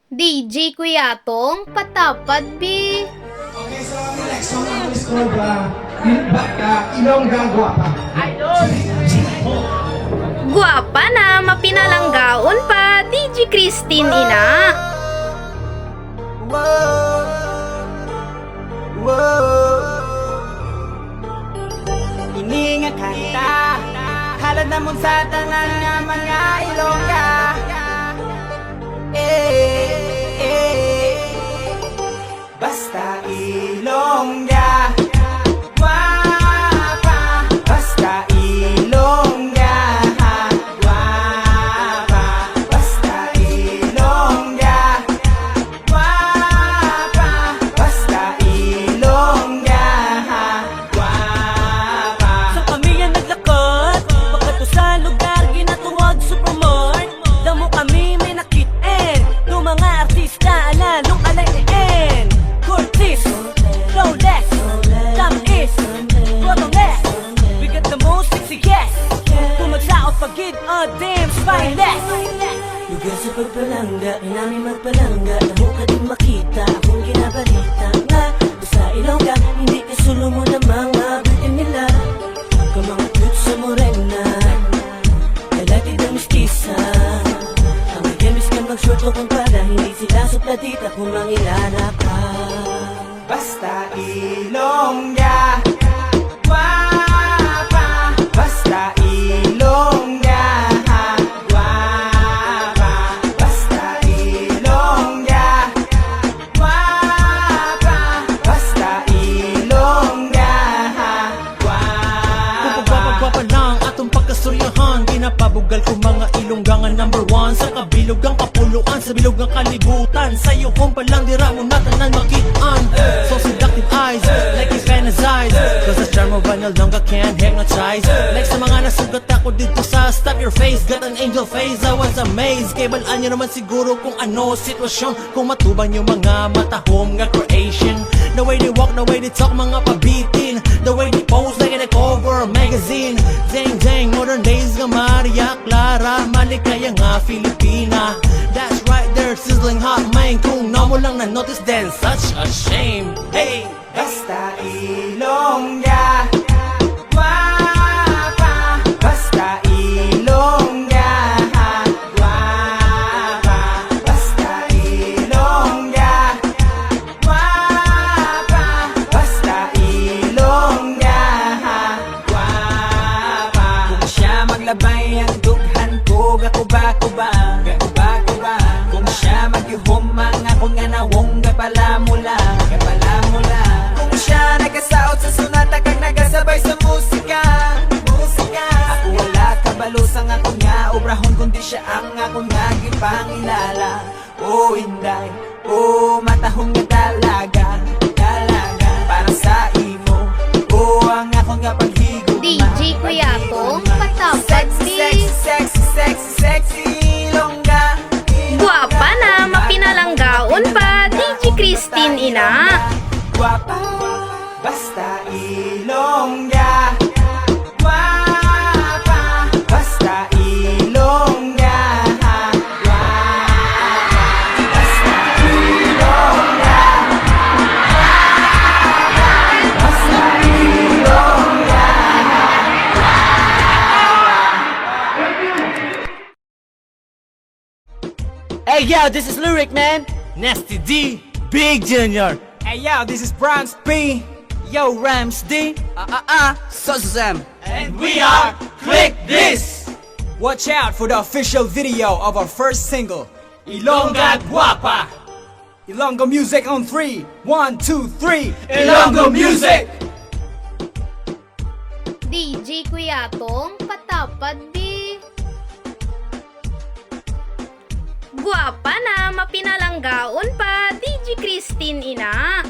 DJ Kuyatong patapad bi. Okay, so ang next song ang score ba? Ilongga Guapa. Guwapa na mapinalanggaon pa DJ Christine ina. Ini nga kanta halad namon sa tanan nga mga Ilongga. Basta Ilongga guapa, basta Ilongga guapa, basta Ilongga guapa, basta Ilongga guapa. Sa kami yan naglakad pagkato sa lugar ginatuwag Supermart. Damo kami may nakit-en no mga artista lalong alain. Curtis, Flawless, Tamis, Bottleness. We got the most sexy guests. Pumagsaot pagid, oh damn, spineless. Lugar sa pagpalangga, namin magpalangga. Namo ka din makita, akong ginabalita nga sa Ilongga, hindi kasulo mo na mga bitin nila. Ka mga cute sa morena, kalatid ang mistisa. Ang magamis ka mag-short o kung para hindi sila suplatita kung mangilala ka. Basta Ilongga guapa, basta Ilongga guapa, basta Ilongga guapa, basta Ilongga guapa. Kung pagpapagwapa lang atong pagkasuryahan, ginapabugal ko mga Ilonggangan #1 sa kabilog ang kapuluan, sa bilog ang kalibutan. Sa'yo kung palang dira mo na tanan makitaan. So seductive eyes, like you fantasize, cause the charm of an Ilongga can't hypnotize. Like sa mga nasugat ako dito sa Stop Your Face, got an angel face, I was amazed. Kay balaan nyo naman siguro kung ano sitwasyon, kung matubang yung mga mata home nga creation. The way they walk, the way they talk, mga pabitin, the way they pose like in a cover magazine. Dang dang, modern days nga Maria Clara, malikaya nga Filipina. That's right there, sizzling hot man. Kung na mo lang na-notice then such a shame. Hey! Basta Ilongga guapa, basta Ilongga guapa, basta Ilongga guapa, basta Ilongga guapa. Kung siya maglabay ang dughan ko, gakuba-kuba, gakuba-kuba. Kung siya magyuhumang ako nga nawong gapalamula, gapalamula. Kung siya nagasaot sa sunata kag nagasabay sa musika, musika. Ako wala kabalo sa nga ko nga obrahon kundi siya ang ako nga gipangilala. O inday, o matahong nga dalaga, dalaga. Para sa imo, o ang ako nga paghigugma. DJ Kuyatong patapad Sexy, bi. sexy, sexy, sexy, sexy Ilongga. Guwapa na mapinalanggaon pa DJ Christine ina. Guapa, basta Ilongga guapa, basta Ilongga guapa, basta Ilongga guapa, basta Ilongga. Hey yo, this is Lyric, man. Nasty D, Big Junior. Hey yo, this is Bronx B. Yo, Rams D. So Sam. And we are Click This! Watch out for the official video of our first single, Ilongga Guapa! Ilongga Music on 3. 1, 2, 3. Ilonggo Music! DJ Kuyatong patapad bi. Guwapa na mapinalanggaon pa DJ Christine ina.